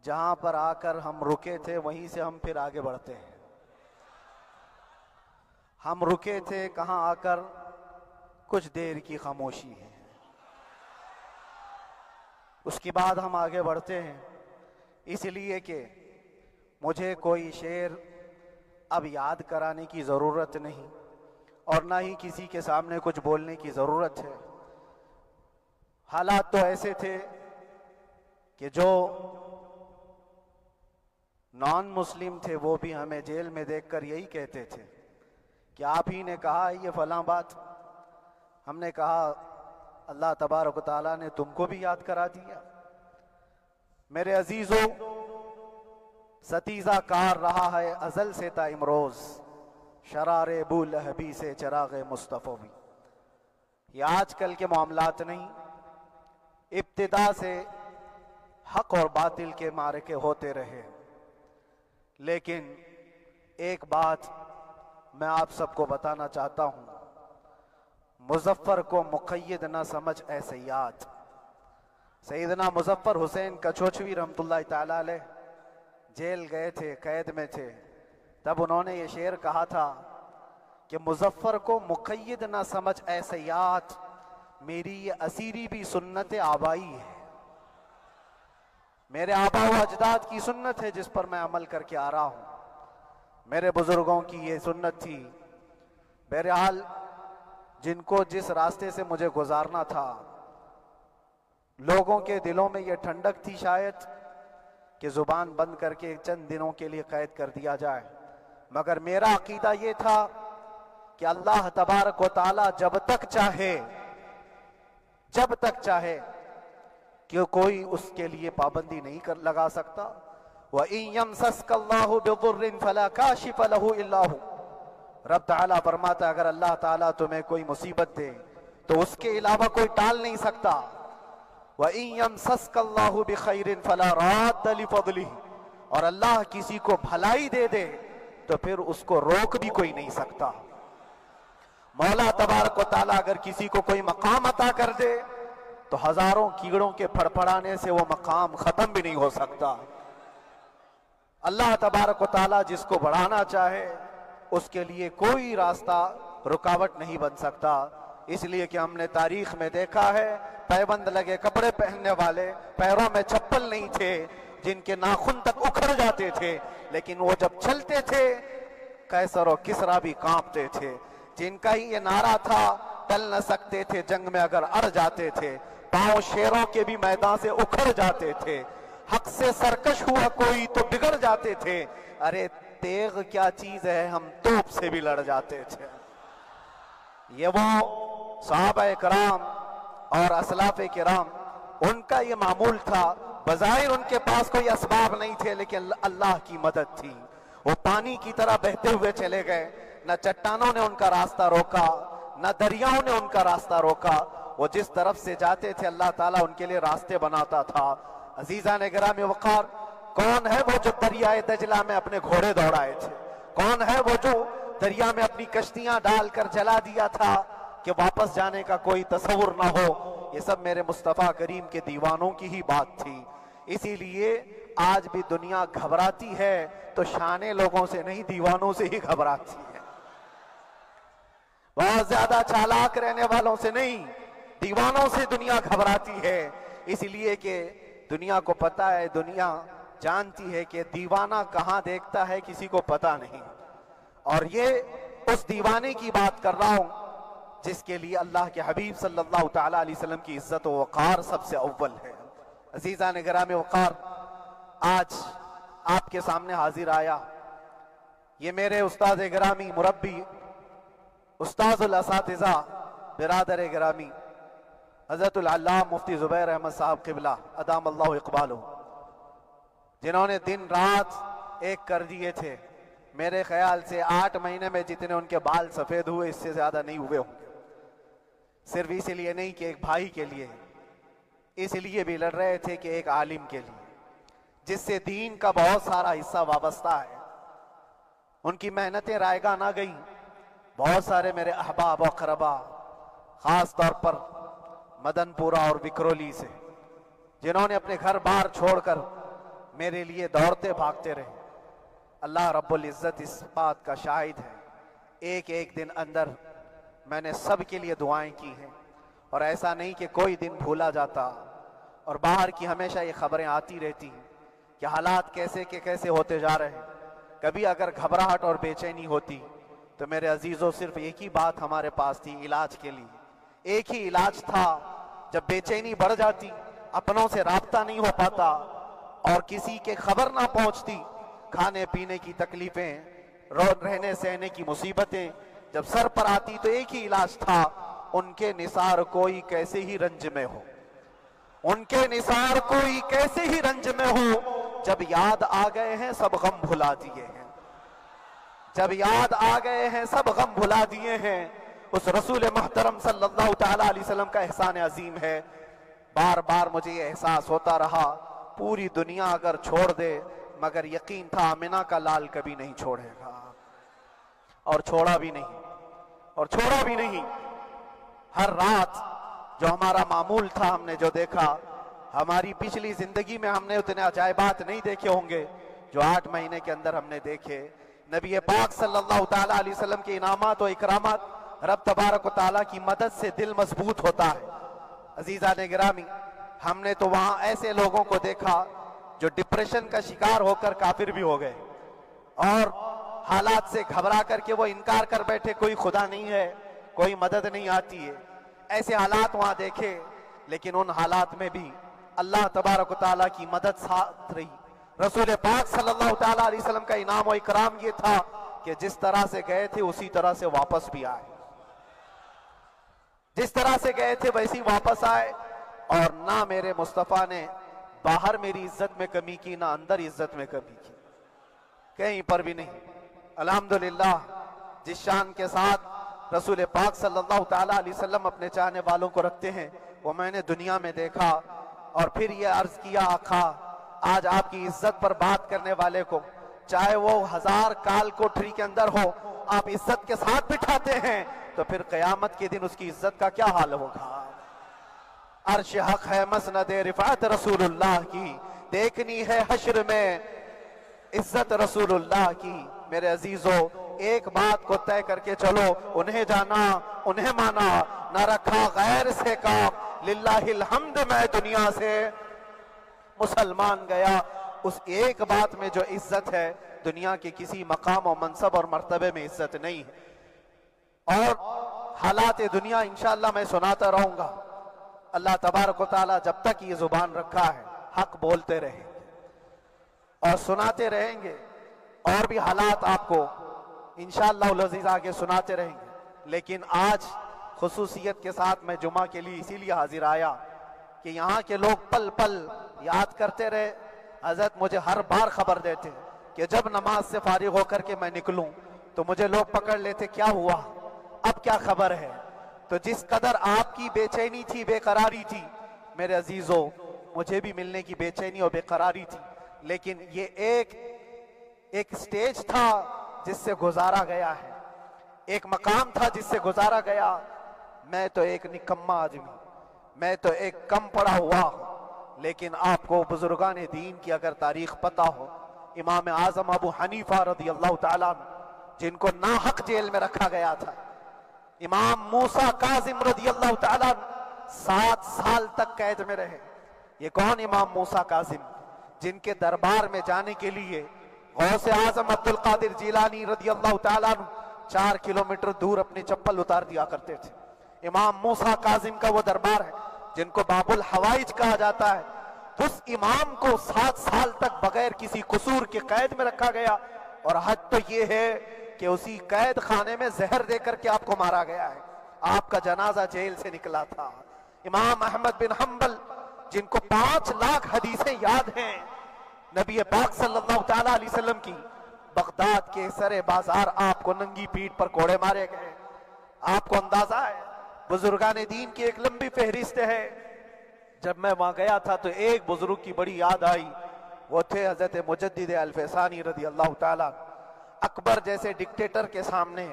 جہاں پر آ کر ہم رکے تھے وہیں سے ہم پھر آگے بڑھتے ہیں. ہم رکے تھے کہاں آ کر؟ کچھ دیر کی خاموشی ہے. اس کے بعد ہم آگے بڑھتے ہیں، اس لیے کہ مجھے کوئی شعر اب یاد کرانے کی ضرورت نہیں اور نہ ہی کسی کے سامنے کچھ بولنے کی ضرورت ہے. حالات تو ایسے تھے کہ جو نان مسلم تھے وہ بھی ہمیں جیل میں دیکھ کر یہی کہتے تھے کہ آپ ہی نے کہا یہ فلاں بات. ہم نے کہا اللہ تبارک و تعالیٰ نے تم کو بھی یاد کرا دیا. میرے عزیزو، ستیزہ کار رہا ہے ازل سے تا امروز، شرار ابو لہبی سے چراغ مصطفی بھی. یہ آج کل کے معاملات نہیں، ابتدا سے حق اور باطل کے معرکے ہوتے رہے. لیکن ایک بات میں آپ سب کو بتانا چاہتا ہوں، مظفر کو مقید نہ سمجھ اے سیاد. سیدنا مظفر حسین کچھوچوی رحمت اللہ تعالیٰ علیہ جیل گئے تھے، قید میں تھے. تب انہوں نے یہ شعر کہا تھا کہ مظفر کو مقید نہ سمجھ اے سیاد، میری یہ اسیری بھی سنت آبائی ہے. میرے آبا و اجداد کی سنت ہے جس پر میں عمل کر کے آ رہا ہوں. میرے بزرگوں کی یہ سنت تھی. بہرحال جن کو جس راستے سے مجھے گزارنا تھا، لوگوں کے دلوں میں یہ ٹھنڈک تھی شاید کہ زبان بند کر کے چند دنوں کے لیے قید کر دیا جائے، مگر میرا عقیدہ یہ تھا کہ اللہ تبارک و تعالی جب تک چاہے کہ کوئی اس کے لیے پابندی نہیں لگا سکتا. وَإِن يَمْسَسْكَ اللَّهُ بِضُرٍّ فَلَا كَاشِفَ لَهُ إِلَّا هُوَ. رب تعالیٰ فرماتا ہے اگر اللہ تعالیٰ تمہیں کوئی مصیبت دے تو اس کے علاوہ کوئی ٹال نہیں سکتا. وَإِن يَمْسَسْكَ اللَّهُ بِخَيْرٍ فَلَا رَادَّ لِفَضْلِهِ. اور اللہ کسی کو بھلائی دے دے تو پھر اس کو روک بھی کوئی نہیں سکتا. مولا تبارک و تعالیٰ اگر کسی کو کوئی مقام عطا کر دے تو ہزاروں کیڑوں کے پھڑپڑانے سے وہ مقام ختم بھی نہیں ہو سکتا. اللہ تبارک و تعالیٰ جس کو بڑھانا چاہے اس کے لیے کوئی راستہ رکاوٹ نہیں بن سکتا. اس لیے کہ ہم نے تاریخ میں دیکھا ہے پیبند لگے کپڑے پہننے والے، پیروں میں چپل نہیں تھے، جن کے ناخن تک اکھڑ جاتے تھے، لیکن وہ جب چلتے تھے قیصر و کسریٰ بھی کانپتے تھے. جن کا ہی یہ نعرہ تھا ٹل نہ سکتے تھے جنگ میں اگر اڑ جاتے تھے، پاؤں شیروں کے بھی میدان سے اکھڑ جاتے تھے. حق سے سرکش ہوا کوئی تو بگڑ جاتے تھے. ارے تیغ کیا چیز ہے، ہم توپ سے بھی لڑ جاتے تھے. یہ وہ صحابہ کرام اور اسلاف کرام، ان کا یہ معمول تھا. بظاہر ان کے پاس کوئی اسباب نہیں تھے لیکن اللہ کی مدد تھی. وہ پانی کی طرح بہتے ہوئے چلے گئے. نہ چٹانوں نے ان کا راستہ روکا، نہ دریاؤں نے ان کا راستہ روکا. وہ جس طرف سے جاتے تھے اللہ تعالیٰ ان کے لیے راستے بناتا تھا. عزیزان گرامی وقار، کون ہے وہ جو دریائے دجلہ میں اپنے گھوڑے دوڑائے تھے؟ کون ہے وہ جو دریا میں اپنی کشتیاں ڈال کر جلا دیا تھا کہ واپس جانے کا کوئی تصور نہ ہو؟ یہ سب میرے مصطفیٰ کریم کے دیوانوں کی ہی بات تھی. اسی لیے آج بھی دنیا گھبراتی ہے تو شانے لوگوں سے نہیں، دیوانوں سے ہی گھبراتی ہے. بہت زیادہ چالاک رہنے والوں سے نہیں، دیوانوں سے دنیا گھبراتی ہے. اس لیے کہ دنیا کو پتا ہے، دنیا جانتی ہے کہ دیوانہ کہاں دیکھتا ہے کسی کو پتا نہیں. اور یہ اس دیوانے کی بات کر رہا ہوں جس کے لیے اللہ کے حبیب صلی اللہ تعالیٰ علیہ وسلم کی عزت و وقار سب سے اول ہے. عزیزان گرامی وقار، آج آپ کے سامنے حاضر آیا یہ میرے استاد گرامی، مربی، استاذ الاساتذہ، برادر گرامی حضرت العلامہ مفتی زبیر احمد صاحب قبلہ ادام اللہ اقبالہ، جنہوں نے دن رات ایک کر دیے تھے. میرے خیال سے 8 مہینے میں جتنے ان کے بال سفید ہوئے اس سے زیادہ نہیں ہوئے ہوں گے. صرف اس لیے نہیں کہ ایک بھائی کے لیے، اس لیے بھی لڑ رہے تھے کہ ایک عالم کے لیے جس سے دین کا بہت سارا حصہ وابستہ ہے. ان کی محنتیں رائگاں نہ گئیں. بہت سارے میرے احباب و اقربا، خاص طور پر مدن پورہ اور وکرولی سے، جنہوں نے اپنے گھر بار چھوڑ کر میرے لیے دوڑتے بھاگتے رہے۔ اللہ رب العزت اس بات کا شاہد ہے، ایک ایک دن اندر میں نے سب کے لیے دعائیں کی ہیں، اور ایسا نہیں کہ کوئی دن بھولا جاتا، اور باہر کی ہمیشہ یہ خبریں آتی رہتی ہیں کہ حالات کیسے کے کیسے ہوتے جا رہے ہیں۔ کبھی اگر گھبراہٹ اور بے چینی ہوتی تو میرے عزیزوں صرف ایک ہی بات ہمارے پاس تھی علاج کے لیے، ایک ہی علاج تھا۔ جب بے چینی بڑھ جاتی، اپنوں سے رابطہ نہیں ہو پاتا اور کسی کے خبر نہ پہنچتی، کھانے پینے کی تکلیفیں، رہنے سہنے کی مصیبتیں جب سر پر آتی تو ایک ہی علاج تھا، ان کے نثار کوئی کیسے ہی رنج میں ہو، ان کے نثار کوئی کیسے ہی رنج میں ہو، جب یاد آ گئے ہیں سب غم بھلا دیے ہیں، جب یاد آ گئے ہیں سب غم بھلا دیے ہیں۔ اس رسول محترم صلی اللہ تعالیٰ علیہ وسلم کا احسان عظیم ہے۔ بار بار مجھے یہ احساس ہوتا رہا، پوری دنیا اگر چھوڑ دے مگر یقین تھا آمنہ کا لال کبھی نہیں چھوڑے گا، اور چھوڑا بھی نہیں، اور چھوڑا بھی نہیں۔ ہر رات جو ہمارا معمول تھا ہم نے جو دیکھا، ہماری پچھلی زندگی میں ہم نے اتنے عجائبات نہیں دیکھے ہوں گے جو 8 مہینے کے اندر ہم نے دیکھے۔ نبی پاک صلی اللہ تعالیٰ علیہ وسلم کے انعامات و اکرامات، رب تبارک و تعالیٰ کی مدد سے دل مضبوط ہوتا ہے۔ عزیزان گرامی، ہم نے تو وہاں ایسے لوگوں کو دیکھا جو ڈپریشن کا شکار ہو کر کافر بھی ہو گئے، اور حالات سے گھبرا کر کے وہ انکار کر بیٹھے کوئی خدا نہیں ہے، کوئی مدد نہیں آتی ہے۔ ایسے حالات وہاں دیکھے، لیکن ان حالات میں بھی اللہ تبارک و تعالیٰ کی مدد ساتھ رہی۔ رسول پاک صلی اللہ تعالیٰ علیہ وسلم کا انعام و اکرام یہ تھا کہ جس طرح سے گئے تھے اسی طرح سے واپس بھی آئے، جس طرح سے گئے تھے ویسی واپس آئے، اور نہ میرے مصطفیٰ نے باہر میری عزت میں کمی کی، نہ اندر عزت میں کمی کی، کہیں پر بھی نہیں۔ الحمدللہ جس شان کے ساتھ رسول پاک صلی اللہ تعالیٰ علیہ وسلم اپنے چاہنے والوں کو رکھتے ہیں، وہ میں نے دنیا میں دیکھا، اور پھر یہ عرض کیا آقا آج آپ کی عزت پر بات کرنے والے کو چاہے وہ 1000 کال کوٹری کے اندر ہو، آپ عزت کے ساتھ بٹھاتے ہیں تو پھر قیامت کے دن اس کی عزت کا کیا حال ہوگا۔ عرش حق ہے مسند رفعت رسول اللہ کی، دیکھنی ہے حشر میں عزت رسول اللہ کی۔ میرے عزیزو ایک بات کو طے کر کے چلو، انہیں جانا انہیں مانا، نہ رکھا غیر سے کام، للہ الحمد میں دنیا سے مسلمان گیا۔ اس ایک بات میں جو عزت ہے، دنیا کے کسی مقام و منصب اور مرتبے میں عزت نہیں ہے۔ اور حالات دنیا انشاءاللہ میں سناتا رہوں گا۔ اللہ تبارک و تعالیٰ جب تک یہ زبان رکھا ہے حق بولتے رہیں گے اور سناتے رہیں گے، اور بھی حالات آپ کو انشاءاللہ العزیز آگے سناتے رہیں گے۔ لیکن آج خصوصیت کے ساتھ میں جمعہ کے لیے اسی لیے حاضر آیا کہ یہاں کے لوگ پل پل یاد کرتے رہے۔ حضرت مجھے ہر بار خبر دیتے کہ جب نماز سے فارغ ہو کر کے میں نکلوں تو مجھے لوگ پکڑ لیتے، کیا ہوا، اب کیا خبر ہے۔ تو جس قدر آپ کی بے چینی تھی، بے قراری تھی، میرے عزیزو مجھے بھی ملنے کی بے چینی اور بے قراری تھی، لیکن یہ ایک سٹیج تھا جس سے گزارا گیا ہے، ایک مقام تھا جس سے گزارا گیا۔ میں تو ایک نکما آدمی، میں تو ایک کم پڑا ہوا ہوں، لیکن آپ کو بزرگان دین کی اگر تاریخ پتہ ہو، امام اعظم ابو حنیفہ رضی اللہ تعالیٰ عنہ جن کو ناحق جیل میں رکھا گیا تھا، امام موسیٰ کاظم رضی اللہ تعالیٰ عنہ 7 سال تک قید میں رہے۔ یہ کون امام موسیٰ کاظم؟ جن کے دربار میں جانے کے لیے غوث اعظم عبد القادر جیلانی رضی اللہ تعالیٰ عنہ 4 کلومیٹر دور اپنی چپل اتار دیا کرتے تھے۔ امام موسیٰ کاظم کا وہ دربار ہے جن کو باب الحوائج کہا جاتا ہے۔ اس امام کو 7 سال تک بغیر کسی قصور کے قید میں رکھا گیا، اور حد تو یہ ہے کہ اسی قید خانے میں زہر دے کر کے آپ کو مارا گیا ہے۔ آپ کا جنازہ جیل سے نکلا تھا۔ امام احمد بن حنبل جن کو 5 لاکھ حدیثیں یاد ہیں نبی پاک صلی اللہ تعالیٰ علیہ وسلم کی، بغداد کے سرے بازار آپ کو ننگی پیٹھ پر کوڑے مارے گئے۔ آپ کو اندازہ ہے بزرگان دین کی ایک لمبی فہرست ہے۔ جب میں وہاں گیا تھا تو ایک بزرگ کی بڑی یاد آئی، وہ تھے حضرت مجدد الفسانی رضی اللہ تعالیٰ۔ اکبر جیسے ڈکٹیٹر کے سامنے،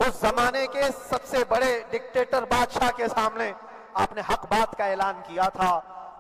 اس زمانے کے سب سے بڑے ڈکٹیٹر بادشاہ کے سامنے آپ نے حق بات کا اعلان کیا تھا،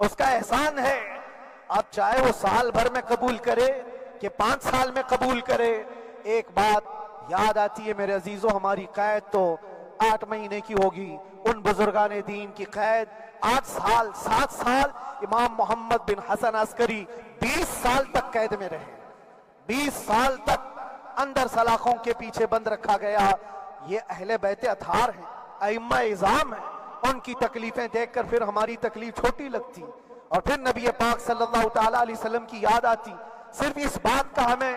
اس کا احسان ہے. اب چاہے وہ سال بھر میں قبول کرے کہ 5 سال میں قبول کرے. ایک بات یاد آتی ہے میرے عزیزو، ہماری قید تو 8 مہینے کی ہوگی، ان بزرگان دین کی قید 8 سال 7 سال. امام محمد بن حسن عسکری 20 سال تک قید میں رہے، 20 سال تک اندر سلاخوں کے پیچھے بند رکھا گیا. یہ اہل بیت اطہار ہیں، ائمہ اعظام ہیں، ان کی تکلیفیں دیکھ کر پھر ہماری تکلیف چھوٹی لگتی اور پھر نبی پاک صلی اللہ تعالیٰ علیہ وسلم کی یاد آتی. صرف اس بات کا ہمیں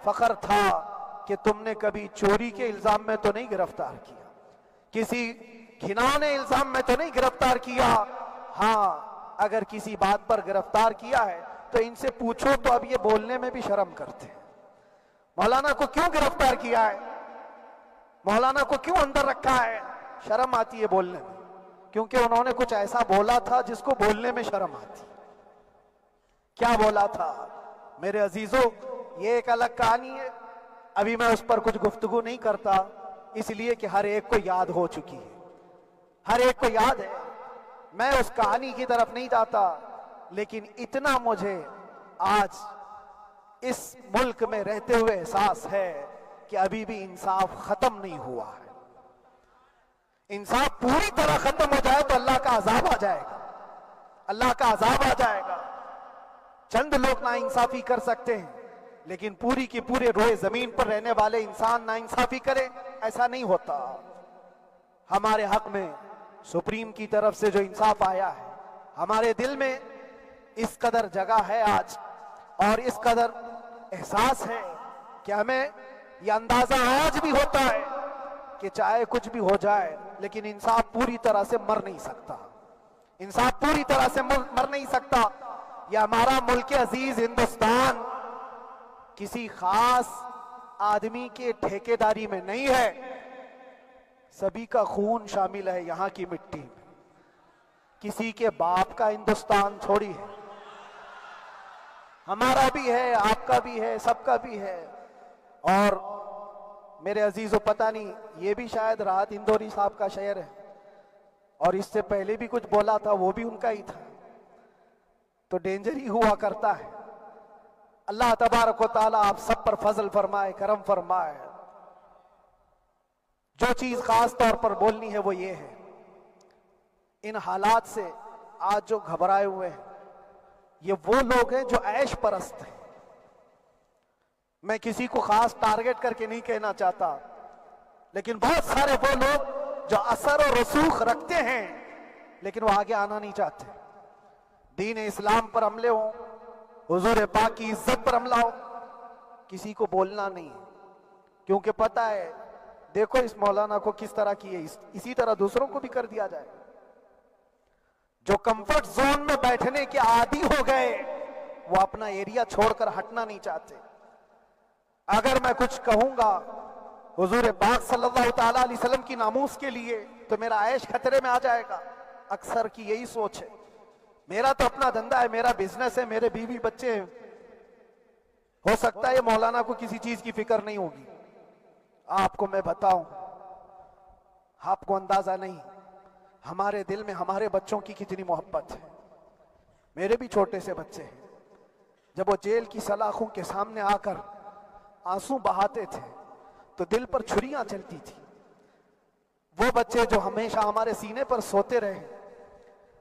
فخر تھا کہ تم نے کبھی چوری کے الزام میں تو نہیں گرفتار کیا، کسی گھناؤنے الزام میں تو نہیں گرفتار کیا. ہاں اگر کسی بات پر گرفتار کیا ہے تو ان سے پوچھو تو اب یہ بولنے میں بھی شرم کرتے ہیں. مولانا کو کیوں گرفتار کیا ہے، مولانا کو کیوں اندر رکھا ہے؟ شرم آتی ہے بولنے میں، کیونکہ انہوں نے کچھ ایسا بولا تھا جس کو بولنے میں شرم آتی. کیا بولا تھا میرے عزیزو؟ یہ ایک الگ کہانی ہے، ابھی میں اس پر کچھ گفتگو نہیں کرتا، اس لیے کہ ہر ایک کو یاد ہو چکی ہے، ہر ایک کو یاد ہے. میں اس کہانی کی طرف نہیں جاتا، لیکن اتنا مجھے آج اس ملک میں رہتے ہوئے احساس ہے کہ ابھی بھی انصاف ختم نہیں ہوا ہے. انصاف پوری طرح ختم ہو جائے تو اللہ کا عذاب آ جائے گا، اللہ کا عذاب آ جائے گا. چند لوگ نا انصافی کر سکتے ہیں، لیکن پوری کی پورے روئے زمین پر رہنے والے انسان نا انصافی کرے، ایسا نہیں ہوتا. ہمارے حق میں سپریم کی طرف سے جو انصاف آیا ہے، ہمارے دل میں اس قدر جگہ ہے آج اور اس قدر احساس ہے کہ ہمیں یہ اندازہ آج بھی ہوتا ہے کہ چاہے کچھ بھی ہو جائے لیکن انصاف پوری طرح سے مر نہیں سکتا، انصاف پوری طرح سے مر نہیں سکتا. یہ ہمارا ملک عزیز ہندوستان کسی خاص آدمی کے ٹھیکیداری میں نہیں ہے، سبھی کا خون شامل ہے یہاں کی مٹی میں. کسی کے باپ کا ہندوستان تھوڑی ہے، ہمارا بھی ہے، آپ کا بھی ہے، سب کا بھی ہے. اور میرے عزیزو پتہ نہیں، یہ بھی شاید راحت اندوری صاحب کا شعر ہے اور اس سے پہلے بھی کچھ بولا تھا، وہ بھی ان کا ہی تھا، تو ڈینجر ہی ہوا کرتا ہے. اللہ تبارک و تعالیٰ آپ سب پر فضل فرمائے، کرم فرمائے. جو چیز خاص طور پر بولنی ہے وہ یہ ہے، ان حالات سے آج جو گھبرائے ہوئے ہیں یہ وہ لوگ ہیں جو عیش پرست ہیں. میں کسی کو خاص ٹارگٹ کر کے نہیں کہنا چاہتا، لیکن بہت سارے وہ لوگ جو اثر و رسوخ رکھتے ہیں لیکن وہ آگے آنا نہیں چاہتے. دین اسلام پر حملے ہوں، حضور پاک کی عزت پر حملہ ہو، کسی کو بولنا نہیں، کیونکہ پتہ ہے دیکھو اس مولانا کو کس طرح کی ہے، اسی طرح دوسروں کو بھی کر دیا جائے. جو کمفرٹ زون میں بیٹھنے کے عادی ہو گئے وہ اپنا ایریا چھوڑ کر ہٹنا نہیں چاہتے. اگر میں کچھ کہوں گا حضور پاک صلی اللہ تعالیٰ علیہ وسلم کی ناموس کے لیے تو میرا عیش خطرے میں آ جائے گا. اکثر کی یہی سوچ ہے، میرا تو اپنا دھندا ہے، میرا بزنس ہے، میرے بیوی بچے ہیں. ہو سکتا ہے مولانا کو کسی چیز کی فکر نہیں ہوگی. آپ کو میں بتاؤں، آپ کو اندازہ نہیں ہمارے دل میں ہمارے بچوں کی کتنی محبت ہے. میرے بھی چھوٹے سے بچے ہیں، جب وہ جیل کی سلاخوں کے سامنے آ کر آنسو بہاتے تھے تو دل پر چھریاں چلتی تھی. وہ بچے جو ہمیشہ ہمارے سینے پر سوتے رہے،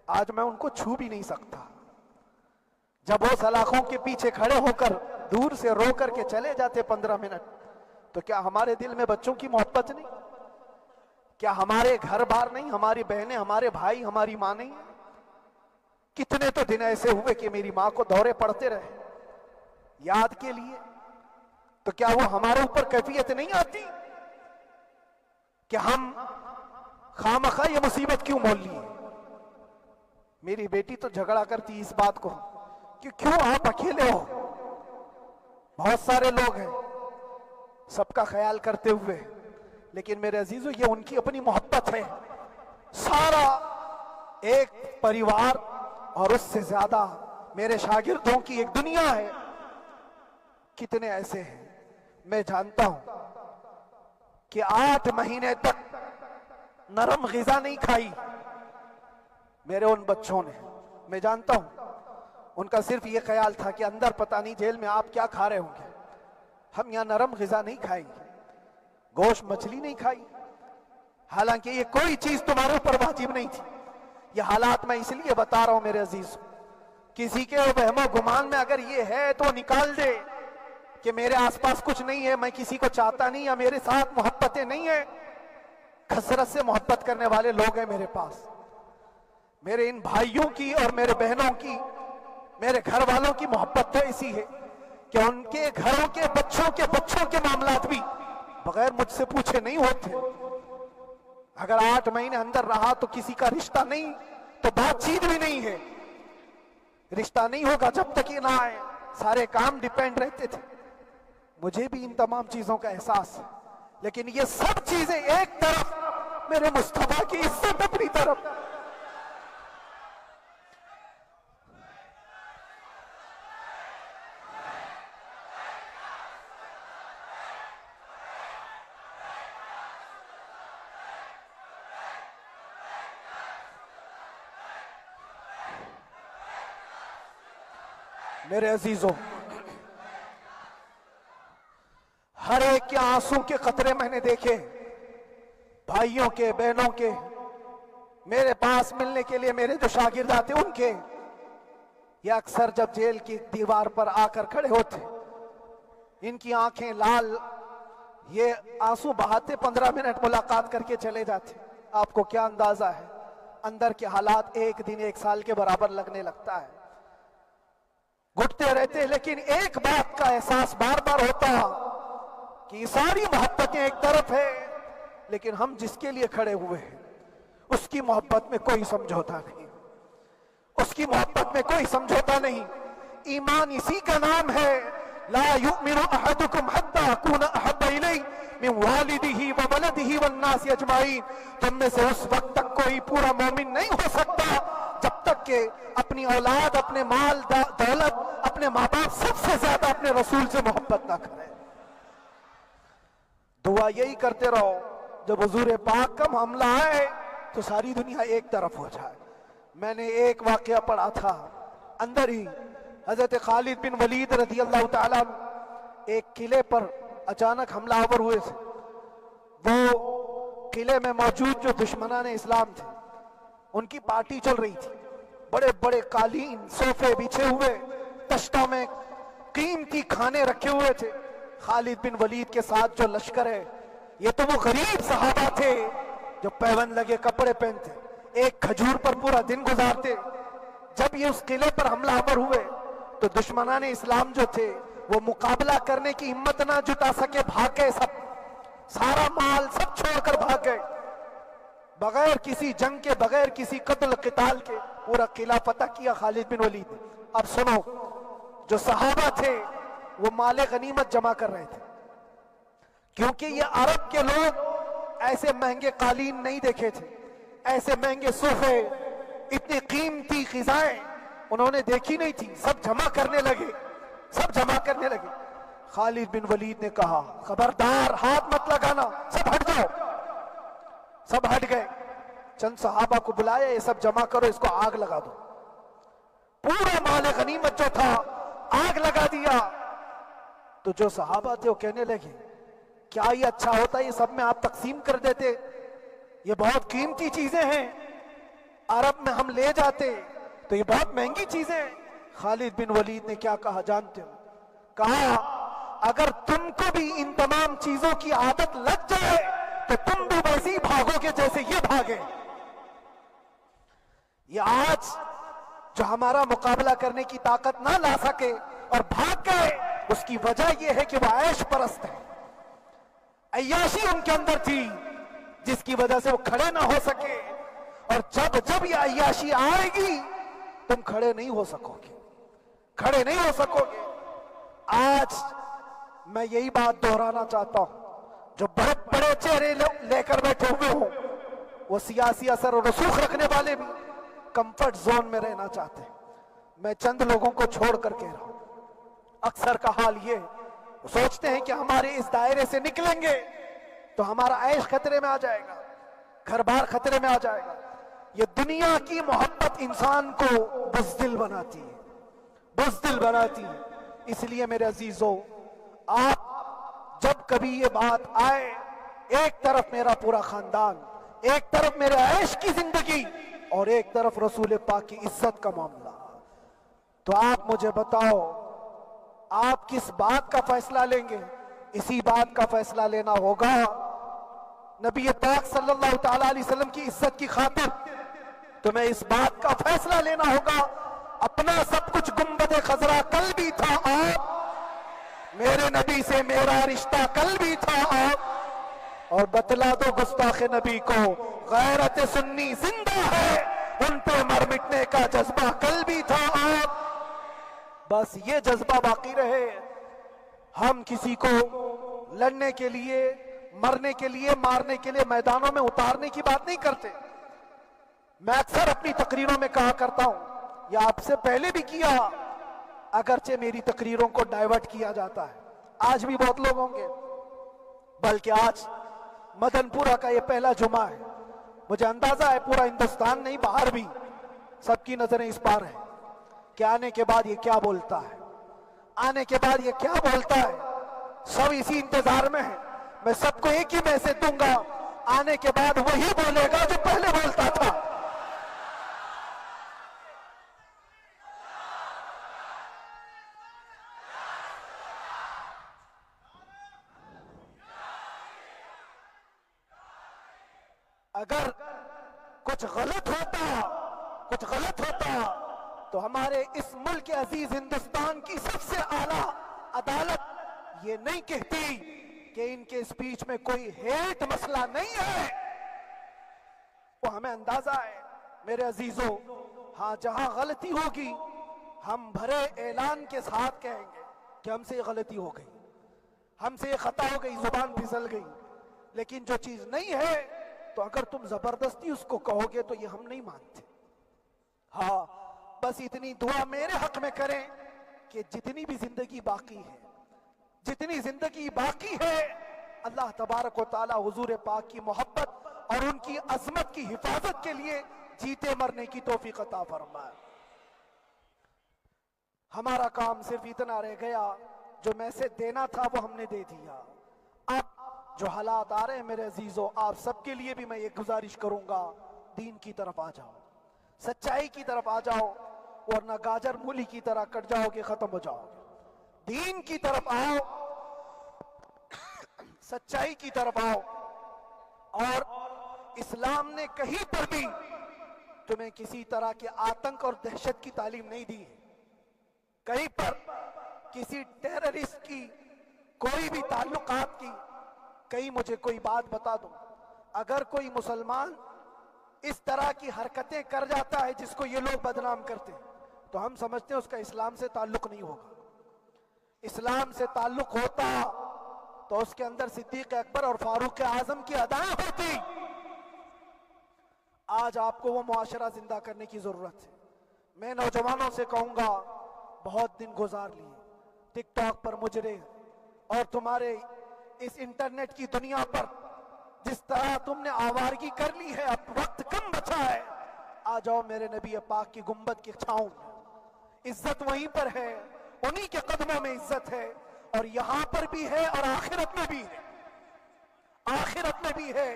آج میں ان کو چھو بھی نہیں سکتا. جب وہ سلاخوں کے پیچھے کھڑے ہو کر دور سے رو کر کے چلے جاتے 15 منٹ، تو کیا ہمارے دل میں بچوں کی محبت نہیں؟ کیا ہمارے گھر بار نہیں، ہماری بہنیں، ہمارے بھائی، ہماری ماں نہیں؟ کتنے تو دن ایسے ہوئے کہ میری ماں کو دورے پڑتے رہے یاد کے لیے. تو کیا وہ ہمارے اوپر کیفیت نہیں آتی کہ ہم خامخواہ یہ مصیبت کیوں مول لی؟ میری بیٹی تو جھگڑا کرتی اس بات کو کہ کیوں آپ اکیلے ہو، بہت سارے لوگ ہیں سب کا خیال کرتے ہوئے. لیکن میرے عزیزو یہ ان کی اپنی محبت ہے، سارا ایک پریوار اور اس سے زیادہ میرے شاگردوں کی ایک دنیا ہے. کتنے ایسے ہیں میں جانتا ہوں کہ 8 مہینے تک نرم غذا نہیں کھائی میرے ان بچوں نے. میں جانتا ہوں ان کا صرف یہ خیال تھا کہ اندر پتہ نہیں جیل میں آپ کیا کھا رہے ہوں گے، ہم یہاں نرم غذا نہیں کھائیں گے، گوشت مچھلی نہیں کھائی، حالانکہ یہ کوئی چیز تمہارے اوپر واجب نہیں تھی۔ یہ حالات میں اس لیے بتا رہا ہوں میرے عزیز، کسی کے وہم و گمان میں اگر یہ ہے تو نکال دے کہ میرے آس پاس کچھ نہیں ہے، میں کسی کو چاہتا نہیں، یا میرے ساتھ محبتیں نہیں ہیں۔ کثرت سے محبت کرنے والے لوگ ہیں میرے پاس، میرے ان بھائیوں کی اور میرے بہنوں کی، میرے گھر والوں کی محبت تو ایسی ہے کہ ان کے گھروں کے بچوں کے معاملات بھی بغیر مجھ سے پوچھے نہیں ہوتے۔ اگر 8 مہینے اندر رہا تو کسی کا رشتہ نہیں تو بات چیت بھی نہیں ہے، رشتہ نہیں ہوگا جب تک یہ نہ آئے، سارے کام ڈیپینڈ رہتے تھے۔ مجھے بھی ان تمام چیزوں کا احساس ہے، لیکن یہ سب چیزیں ایک طرف، میرے مصطفیٰ کی عزت اپنی طرف۔ میرے عزیزوں، ہر ایک کے آنسوں کے قطرے میں نے دیکھے، بھائیوں کے، بہنوں کے، میرے پاس ملنے کے لیے میرے جو شاگرد آتے ان کے، یہ اکثر جب جیل کی دیوار پر آ کر کھڑے ہوتے، ان کی آنکھیں لال، یہ آنسو بہاتے 15 منٹ ملاقات کر کے چلے جاتے۔ آپ کو کیا اندازہ ہے اندر کے حالات ایک دن 1 سال کے برابر لگنے لگتا ہے، گھٹتے رہتے، لیکن ایک بات کا احساس بار بار ہوتا کہ یہ ساری محبتیں ایک طرف ہے، لیکن ہم جس کے لیے کھڑے ہوئے ہیں اس کی محبت میں کوئی سمجھوتا نہیں، اس کی محبت میں کوئی سمجھوتا نہیں۔ ایمان اسی کا نام ہے، لا یؤمن احدکم حتی اکون احب الیہ من والدہ وولدہ والناس اجمعین، تم میں سے اس وقت تک کوئی پورا مومن نہیں ہو سکتا جب تک کہ اپنی اولاد، اپنے مال دولت، اپنے ماں باپ، سب سے زیادہ اپنے رسول سے محبت نہ کرے۔ دعا یہی کرتے رہو جب حضور پاک کا معاملہ آئے تو ساری دنیا ایک طرف ہو جائے۔ میں نے ایک واقعہ پڑھا تھا اندر ہی، حضرت خالد بن ولید رضی اللہ تعالیٰ ایک قلعے پر اچانک حملہ آور ہوئے تھے۔ وہ قلعے میں موجود جو دشمنان اسلام تھے ان کی پارٹی چل رہی تھی، بڑے بڑے قالین، صوفے بچھے ہوئے، تشتوں میں قیمتی کھانے رکھے ہوئے تھے۔ خالد بن ولید کے ساتھ جو لشکر ہے، یہ تو وہ غریب صحابہ تھے جو پیون لگے کپڑے پہنتے، ایک کھجور پر پورا دن گزارتے۔ جب یہ اس قلعے پر حملہ آور ہوئے تو دشمنان اسلام جو تھے وہ مقابلہ کرنے کی ہمت نہ جٹا سکے، بھاگ گئے، سب سارا مال سب چھوڑ کر بھاگ گئے، بغیر کسی جنگ کے، بغیر کسی قتل قتال کے پورا قلعہ فتح کیا خالد بن ولید۔ اب سنو، جو صحابہ تھے وہ مال غنیمت جمع کر رہے تھے، کیونکہ یہ عرب کے لوگ ایسے مہنگے قالین نہیں دیکھے تھے، ایسے مہنگے صوفے، اتنی قیمتی غذائیں انہوں نے دیکھی نہیں تھی۔ سب جمع کرنے لگے، سب جمع کرنے لگے۔ خالد بن ولید نے کہا خبردار، ہاتھ مت لگانا، سب ہٹ جاؤ۔ سب ہٹ گئے، چند صحابہ کو بلایا، یہ سب جمع کرو، اس کو آگ لگا دو۔ پورا مال غنیمت جو تھا آگ لگا دیا۔ تو جو صحابہ تھے وہ کہنے لگے کیا یہ اچھا ہوتا، یہ سب میں آپ تقسیم کر دیتے، یہ بہت قیمتی چیزیں ہیں، عرب میں ہم لے جاتے تو یہ بہت مہنگی چیزیں ہیں۔ خالد بن ولید نے کیا کہا جانتے ہو؟ کہا اگر تم کو بھی ان تمام چیزوں کی عادت لگ جائے تو تم بھی ویسے ہی بھاگو گے جیسے یہ بھاگے۔ یہ آج جو ہمارا مقابلہ کرنے کی طاقت نہ لا سکے اور بھاگ گئے، اس کی وجہ یہ ہے کہ وہ عیش پرست ہے، عیاشی ان کے اندر تھی جس کی وجہ سے وہ کھڑے نہ ہو سکے، اور جب یہ عیاشی آئے گی تم کھڑے نہیں ہو سکو گے، کھڑے نہیں ہو سکو گے۔ آج میں یہی بات دہرانا چاہتا ہوں، جو بہت بڑے چہرے لے کر بیٹھے ہوئے ہوں، وہ سیاسی اثر و رسوخ رکھنے والے بھی کمفرٹ زون میں رہنا چاہتے ہیں۔ میں چند لوگوں کو چھوڑ کر کہہ رہا ہوں، اکثر کا حال یہ سوچتے ہیں کہ ہمارے اس دائرے سے نکلیں گے تو ہمارا عیش خطرے میں آ جائے گا، گھر بار خطرے میں آ جائے گا۔ یہ دنیا کی محبت انسان کو بزدل بناتی ہے، بزدل بناتی ہے۔ اس لیے میرے عزیزو، آپ جب کبھی یہ بات آئے، ایک طرف میرا پورا خاندان، ایک طرف میرے عیش کی زندگی اور ایک طرف رسول پاک کی عزت کا معاملہ، تو آپ مجھے بتاؤ آپ کس بات کا فیصلہ لیں گے؟ اسی بات کا فیصلہ لینا ہوگا نبی پاک صلی اللہ تعالیٰ علیہ وسلم کی عزت کی خاطر تمہیں اس بات کا فیصلہ لینا ہوگا۔ اپنا سب کچھ گنبد خضرا کل بھی تھا آپ، میرے نبی سے میرا رشتہ کل بھی تھا آپ، اور بتلا دو گستاخ نبی کو غیرت سنی زندہ ہے، ان پہ مر مٹنے کا جذبہ کل بھی تھا آپ۔ بس یہ جذبہ باقی رہے، ہم کسی کو لڑنے کے لیے، مرنے کے لیے، مارنے کے لیے میدانوں میں اتارنے کی بات نہیں کرتے۔ میں اکثر اپنی تقریروں میں کہا کرتا ہوں، یا آپ سے پہلے بھی کیا، اگرچہ میری تقریروں کو ڈائیورٹ کیا جاتا ہے، آج بھی بہت لوگ ہوں گے، بلکہ آج مدن پورہ کا یہ پہلا جمعہ ہے، مجھے اندازہ ہے پورا ہندوستان نہیں باہر بھی سب کی نظریں اس پار ہیں کہ آنے کے بعد یہ کیا بولتا ہے، آنے کے بعد یہ کیا بولتا ہے۔ سب اسی انتظار میں ہیں، میں سب کو ایک ہی میسج دوں گا، آنے کے بعد وہی بولے گا جو پہلے بولتا تھا۔ اگر کچھ غلط ہوتا تو ہمارے اس ملک عزیز ہندوستان کی سب سے اعلیٰ عدالت یہ نہیں کہتی کہ ان کے اسپیچ میں کوئی ہیٹ مسئلہ نہیں ہے۔ وہ ہمیں اندازہ ہے میرے عزیزوں، ہاں جہاں غلطی ہوگی ہم بھرے اعلان کے ساتھ کہیں گے کہ ہم سے یہ غلطی ہو گئی، ہم سے یہ خطا ہو گئی، زبان پھسل گئی، لیکن جو چیز نہیں ہے تو اگر تم زبردستی اس کو کہو گے تو یہ ہم نہیں مانتے۔ ہاں بس اتنی دعا میرے حق میں کریں کہ جتنی بھی زندگی باقی ہے اللہ تبارک و تعالی حضور پاک کی محبت اور ان کی عظمت کی حفاظت کے لیے جیتے مرنے کی توفیق عطا فرمائے۔ ہمارا کام صرف اتنا رہ گیا، جو میسج دینا تھا وہ ہم نے دے دیا۔ اب جو حالات آ رہے ہیں میرے عزیزوں، آپ سب کے لیے بھی میں یہ گزارش کروں گا، دین کی طرف آ جاؤ، سچائی کی طرف آ جاؤ، ورنہ گاجر مولی کی طرح کٹ جاؤ گے، ختم ہو جاؤ گے۔ دین کی طرف آؤ، سچائی کی طرف آؤ، اور اسلام نے کہیں پر بھی تمہیں کسی طرح کے آتنک اور دہشت کی تعلیم نہیں دی ہے۔ کہیں پر کسی ٹیررسٹ کی کوئی بھی تعلقات کی، کہیں مجھے کوئی بات بتا دو، اگر کوئی مسلمان اس طرح کی حرکتیں کر جاتا ہے جس کو یہ لوگ بدنام کرتے ہیں تو ہم سمجھتے ہیں اس کا اسلام سے تعلق نہیں ہوگا۔ اسلام سے تعلق ہوتا تو اس کے اندر صدیق اکبر اور فاروق اعظم کی ادائیں ہوتی۔ آج آپ کو وہ معاشرہ زندہ کرنے کی ضرورت ہے۔ میں نوجوانوں سے کہوں گا، بہت دن گزار لیے ٹک ٹاک پر مجرے، اور تمہارے اس انٹرنیٹ کی دنیا پر جس طرح تم نے آوارگی کر لی ہے، اب وقت کم بچا ہے، آ جاؤ میرے نبی پاک کی گنبد کی چھاؤں میں۔ عزت وہیں پر ہے، انہی کے قدموں میں عزت ہے، اور یہاں پر بھی ہے اور آخرت میں بھی ہے، آخرت میں بھی ہے۔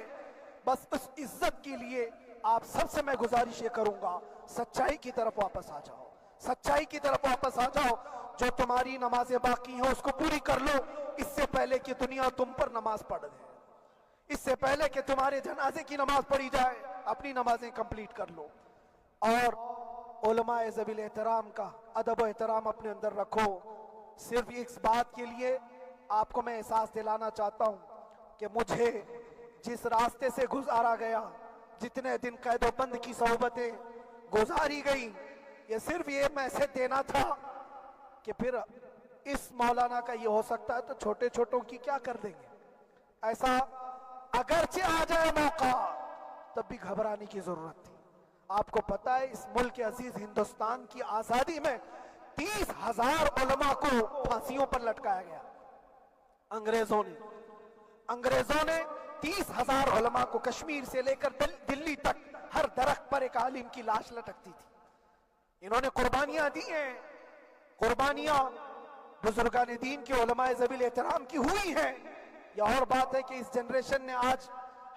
بس اس عزت کے لیے آپ سب سے میں گزارش یہ کروں گا، سچائی کی طرف واپس آ جاؤ، سچائی کی طرف واپس آ جاؤ۔ جو تمہاری نمازیں باقی ہیں اس کو پوری کر لو، اس سے پہلے کہ دنیا تم پر نماز پڑھ دے، اس سے پہلے کہ تمہارے جنازے کی نماز پڑھی جائے، اپنی نمازیں کمپلیٹ کر لو، اور علماء ذوی الاحترام کا ادب و احترام اپنے اندر رکھو۔ صرف اس بات کے لیے آپ کو میں احساس دلانا چاہتا ہوں کہ مجھے جس راستے سے گزارا گیا، جتنے دن قید و بند کی صحبتیں گزاری گئی، یہ صرف یہ میسج دینا تھا کہ پھر اس مولانا کا یہ ہو سکتا ہے تو چھوٹے چھوٹوں کی کیا کر دیں گے۔ ایسا اگرچہ آ جائے موقع تب بھی گھبرانے کی ضرورت تھی۔ آپ کو پتا ہے اس ملک عزیز ہندوستان کی آزادی میں 30,000 علماء کو پھانسیوں پر لٹکایا گیا۔ انگریزوں نے 30,000 علماء کو کشمیر سے لے کر دلی تک ہر درخت پر ایک عالم کی لاش لٹکتی تھی۔ انہوں نے قربانیاں دی ہیں، قربانیاں بزرگان دین کے علماء ذویل احترام کی ہوئی ہیں. یہ اور بات ہے کہ اس جنریشن نے آج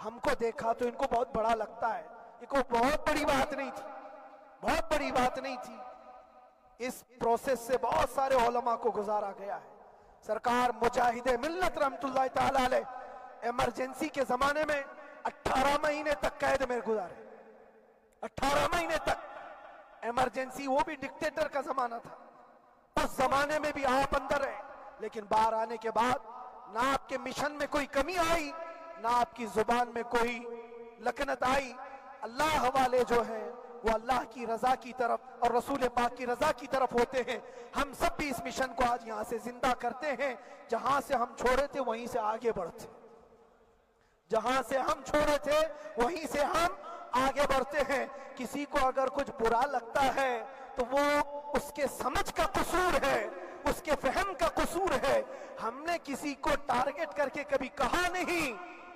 ہم کو دیکھا تو ان کو بہت بڑا لگتا ہے. یہ کوئی بہت بڑی بات نہیں تھی، بہت بڑی بات نہیں تھی. اس پروسیس سے بہت سارے علماء کو گزارا گیا ہے. سرکار مجاہد ملت رحمت اللہ تعالی علیہ ایمرجنسی کے زمانے میں 18 مہینے تک قید میں گزارے. 18 مہینے تک ایمرجنسی، وہ بھی ڈکٹیٹر کا زمانہ تھا. اس زمانے میں بھی آپ اندر رہے، لیکن باہر آنے کے بعد نہ آپ کے مشن میں کوئی کمی آئی، نہ آپ کی زبان میں کوئی لکنت آئی. اللہ والے جو ہیں وہ اللہ کی رضا کی طرف اور رسول پاک کی رضا کی طرف ہوتے ہیں. ہم سب بھی اس مشن کو آج یہاں سے زندہ کرتے ہیں. جہاں سے ہم چھوڑے تھے وہیں سے آگے بڑھتے، جہاں سے ہم چھوڑے تھے وہیں سے ہم آگے بڑھتے ہیں. کسی کو اگر کچھ برا لگتا ہے تو وہ اس کے سمجھ کا قصور ہے، اس کے فہم کا قصور ہے. ہم نے کسی کو ٹارگٹ کر کے کبھی کہا نہیں،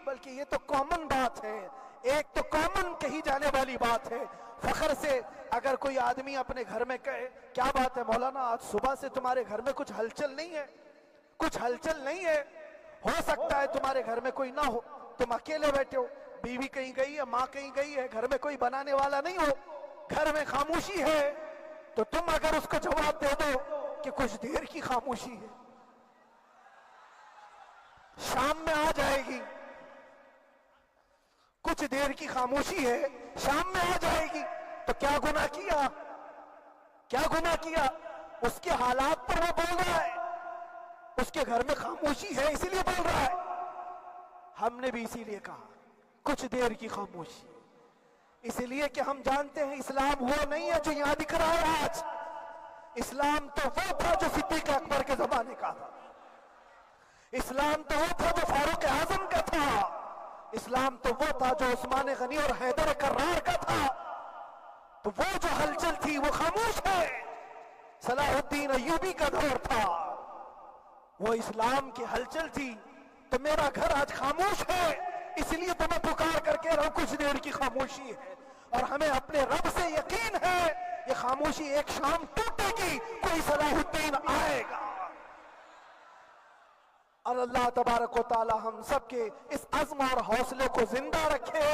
بلکہ یہ تو کامن بات ہے، ایک تو کامن کہی جانے والی بات ہے. فخر سے اگر کوئی آدمی اپنے گھر میں کہے کیا بات ہے مولانا آج صبح سے تمہارے گھر میں کچھ ہلچل نہیں ہے، کچھ ہلچل نہیں ہے. ہو سکتا ہے تمہارے گھر میں کوئی نہ ہو، تم اکیلے بیٹھے ہو، بیوی کہیں گئی ہے، ماں کہیں گئی ہے، گھر میں کوئی بنانے والا نہیں ہو، گھر میں خاموشی ہے. تو تم اگر اس کو جواب دے دو کہ کچھ دیر کی خاموشی ہے، شام میں آ جائے گی، کچھ دیر کی خاموشی ہے، شام میں آ جائے گی، تو کیا گناہ کیا؟ کیا گناہ کیا؟ اس کے حالات پر وہ بول رہا ہے، اس کے گھر میں خاموشی ہے اسی لیے بول رہا ہے. ہم نے بھی اسی لیے کہا کچھ دیر کی خاموشی، اس لیے کہ ہم جانتے ہیں اسلام وہ نہیں ہے جو یہاں دکھ رہا ہے آج. اسلام تو وہ تھا جو صدیق اکبر کے زمانے کا تھا، اسلام تو وہ تھا جو فاروق اعظم کا تھا، اسلام تو وہ تھا جو عثمان غنی اور حیدر کرار کا تھا. تو وہ جو ہلچل تھی وہ خاموش ہے. صلاح الدین ایوبی کا دور تھا، وہ اسلام کی ہلچل تھی. تو میرا گھر آج خاموش ہے، اس لیے تو میں پکار کر کے رہا کچھ دیر کی خاموشی ہے. اور ہمیں اپنے رب سے یقین ہے یہ خاموشی ایک شام ٹوٹے گی، کوئی صلاح الدین آئے گا. اور اللہ تبارک و تعالی ہم سب کے اس عزم اور حوصلے کو زندہ رکھے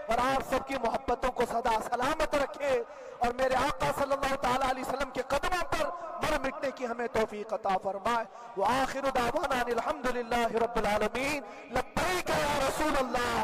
اور آپ سب کی محبتوں کو سدا سلامت رکھے، اور میرے آقا صلی اللہ تعالی علیہ وسلم کے قدموں پر مر مٹنے کی ہمیں توفیق عطا فرمائے. وآخر دعوانا الحمدللہ رب العالمین. لبیک یا رسول اللہ.